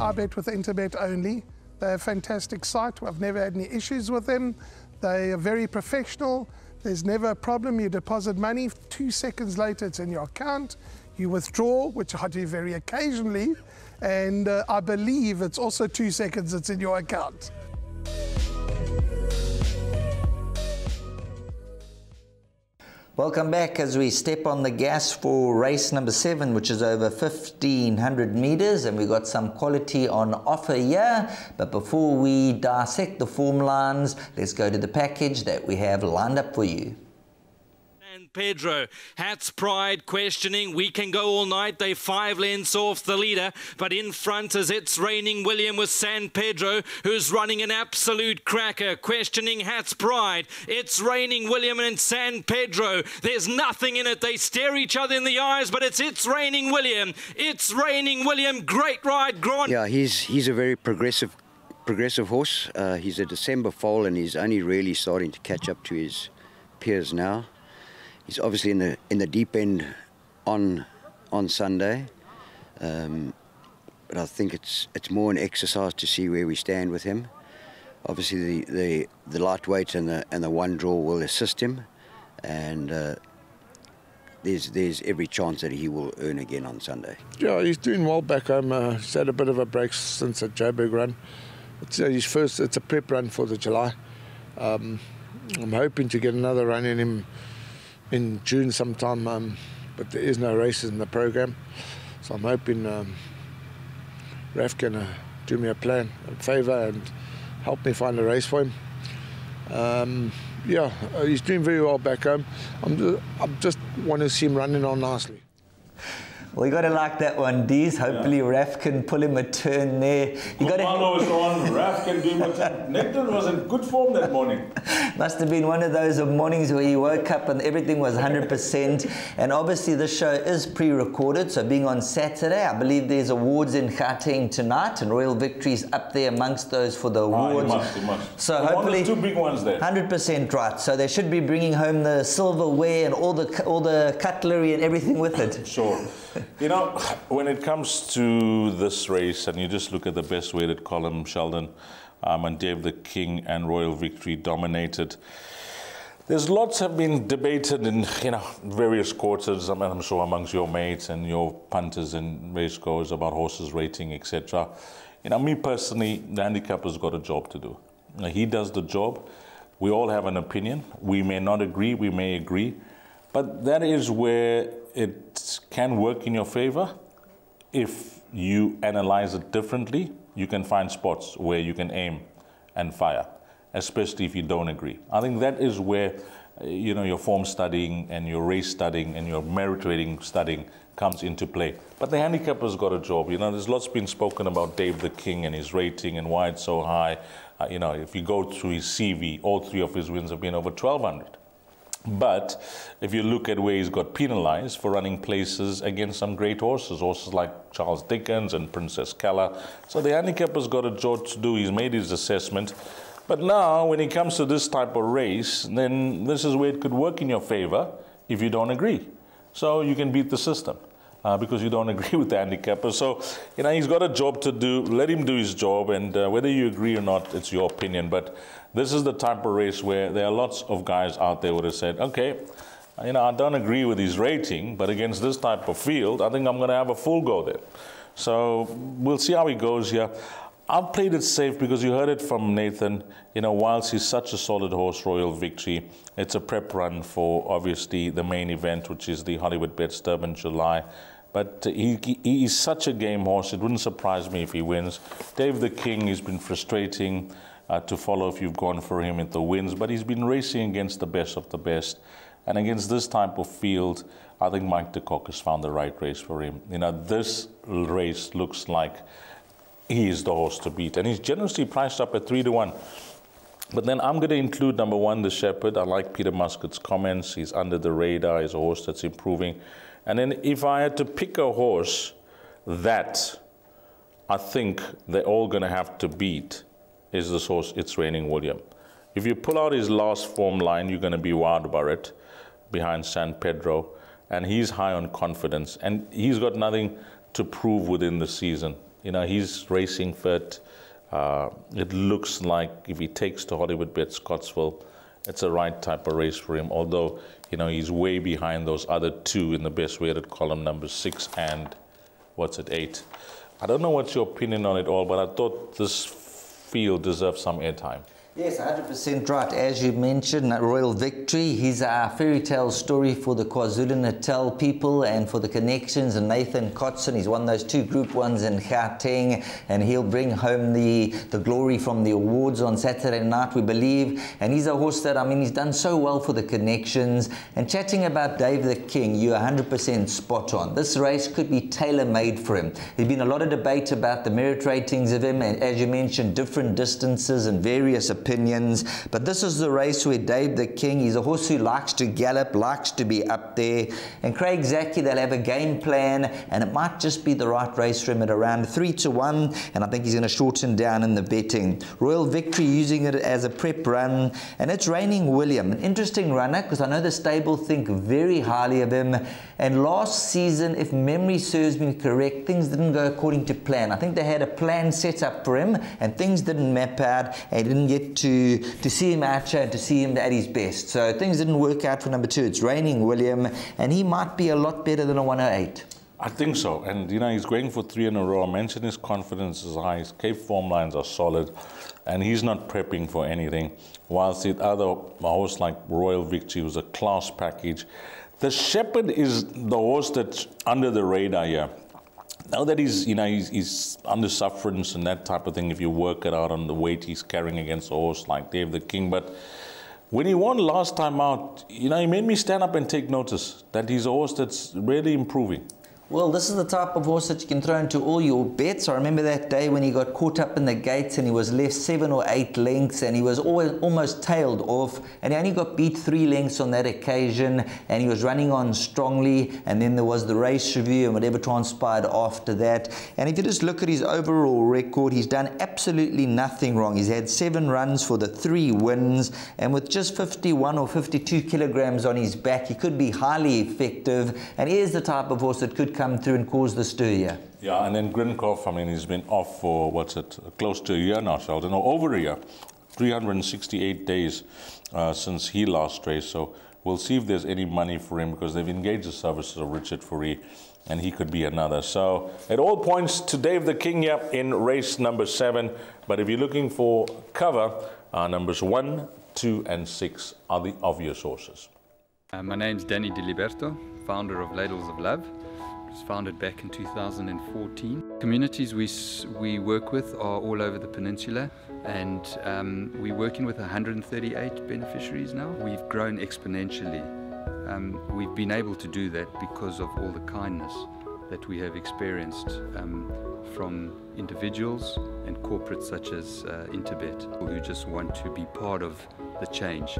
I bet with Interbet only. They're a fantastic site. I've never had any issues with them. They are very professional. There's never a problem. You deposit money, 2 seconds later it's in your account. You withdraw, which I do very occasionally, and I believe it's also 2 seconds it's in your account. Welcome back as we step on the gas for race number 7, which is over 1,500 meters, and we've got some quality on offer here. But before we dissect the form lines, let's go to the package that we have lined up for you. Pedro, Hat's Pride questioning, we can go all night, they 5 lengths off the leader, but in front as It's Raining William with San Pedro, who's running an absolute cracker, questioning Hat's Pride, It's Raining William and San Pedro, there's nothing in it, they stare each other in the eyes, but It's Raining William, It's Raining William, great ride, Grant. Yeah, he's a very progressive horse. He's a December foal and he's only really starting to catch up to his peers now. He's obviously in the deep end on Sunday, but I think it's more an exercise to see where we stand with him. Obviously, the lightweight and the one draw will assist him, and there's every chance that he will earn again on Sunday. Yeah, he's doing well back home. He's had a bit of a break since the Joburg run. It's his first. It's a prep run for the July. I'm hoping to get another run in him in June sometime, but there is no races in the program, so I'm hoping Raf can do me a favour and help me find a race for him. Yeah, he's doing very well back home. I just want to see him running on nicely. Well, you got to like that one, Dees. Hopefully, yeah. Raf can pull him a turn there. You got to. Was on. Raf can do him a turn. Nathan was in good form that morning. Must have been one of those mornings where he woke up and everything was 100%. And obviously, this show is pre-recorded, so being on Saturday, I believe there's awards in Gauteng tonight, and Royal Victory's up there amongst those for the awards. He must. So hopefully, 2 big ones there. 100% right. So they should be bringing home the silverware and all the cutlery and everything with it. Sure. You know, when it comes to this race, and you just look at the best weighted column, Sheldon and Dave the King and Royal Victory dominated. There's lots have been debated in various quarters. I mean, I'm sure amongst your mates and your punters and racegoers about horses rating, etc. Me personally, the handicapper's got a job to do. He does the job. We all have an opinion. We may not agree. We may agree. But that is where it can work in your favor. If you analyze it differently, you can find spots where you can aim and fire, especially if you don't agree. I think that is where your form studying and your race studying and your merit rating studying comes into play. But the handicapper's got a job. There's lots been spoken about Dave the King and his rating and why it's so high. If you go through his CV, all 3 of his wins have been over 1,200. But if you look at where he's got penalized for running places against some great horses like Charles Dickens and Princess Keller. So the handicapper's got a job to do. He's made his assessment. But now, when it comes to this type of race, then this is where it could work in your favor if you don't agree. So you can beat the system because you don't agree with the handicapper. So, he's got a job to do. Let him do his job. And whether you agree or not, it's your opinion. But this is the type of race where there are lots of guys out there who would have said, okay, I don't agree with his rating, but against this type of field, I think I'm going to have a full go there. So we'll see how he goes here. I've played it safe because you heard it from Nathan. Whilst he's such a solid horse, Royal Victory, it's a prep run for obviously the main event, which is the Hollywoodbets Durbanville July. But he's such a game horse. It wouldn't surprise me if he wins. Dave the King has been frustrating to follow if you've gone for him at the wins, but he's been racing against the best of the best. And against this type of field, I think Mike de Kock has found the right race for him. This race looks like he is the horse to beat. And he's generously priced up at 3-1. But then I'm going to include number 1, the Shepherd. I like Peter Muscat's comments. He's under the radar. He's a horse that's improving. And then if I had to pick a horse that I think they're all going to have to beat, is this horse, It's Raining William. If you pull out his last form line, you're going to be wowed by it behind San Pedro. And he's high on confidence. And he's got nothing to prove within the season. he's racing fit. It looks like if he takes to Hollywoodbets Scottsville, it's a right type of race for him, although, he's way behind those other two in the best weighted column, number 6 and, 8. I don't know what's your opinion on it all, but I thought this field deserves some airtime. Yes, 100% right. As you mentioned, Royal Victory, he's a fairy tale story for the KwaZulu-Natal people and for the connections. And Nathan Kotson, he's won those 2 Group 1s in Gauteng, and he'll bring home the glory from the awards on Saturday night, we believe. And he's a horse that, he's done so well for the connections. And chatting about Dave the King, you're 100% spot on. This race could be tailor-made for him. There's been a lot of debate about the merit ratings of him, and as you mentioned, different distances and various opinions, but this is the race where Dave the King, he's a horse who likes to gallop, likes to be up there, and Craig Zaki, they'll have a game plan, and it might just be the right race for him at around 3-1, and I think he's going to shorten down in the betting. Royal Victory using it as a prep run, and it's Reigning William, an interesting runner, because I know the stable think very highly of him, and last season, if memory serves me correct, things didn't go according to plan. I think they had a plan set up for him, and things didn't map out, and he didn't get to see him out and to see him at his best. So things didn't work out for number 2. It's Reigning William, and he might be a lot better than a 108. I think so, and he's going for 3 in a row. I mentioned his confidence is high, his Cape form lines are solid, and he's not prepping for anything. Whilst the other horse like Royal Victory was a class package. The Shepherd is the horse that's under the radar here. Now that he's under sufferance and that type of thing, if you work it out on the weight he's carrying against a horse like Dave the King, but when he won last time out, he made me stand up and take notice that he's a horse that's really improving. Well, this is the type of horse that you can throw into all your bets. I remember that day when he got caught up in the gates and he was left 7 or 8 lengths and he was almost tailed off, and he only got beat 3 lengths on that occasion, and he was running on strongly, and then there was the race review and whatever transpired after that. And if you just look at his overall record, he's done absolutely nothing wrong. He's had 7 runs for the 3 wins, and with just 51 or 52 kilograms on his back, he could be highly effective, and he is the type of horse that could come through and cause the stir here. Yeah, and then Grinkoff, he's been off for, close to a year now, Sheldon, or over a year. 368 days since he last raced, so we'll see if there's any money for him, because they've engaged the services of Richard Fourie, and he could be another. So it all points to Dave the King here in race number 7, but if you're looking for cover, numbers 1, 2, and 6 are the obvious horses. My name's Danny Diliberto, founder of Ladles of Love. It was founded back in 2014. Communities we work with are all over the peninsula, and we're working with 138 beneficiaries now. We've grown exponentially. We've been able to do that because of all the kindness that we have experienced from individuals and corporates such as Interbet, who just want to be part of the change.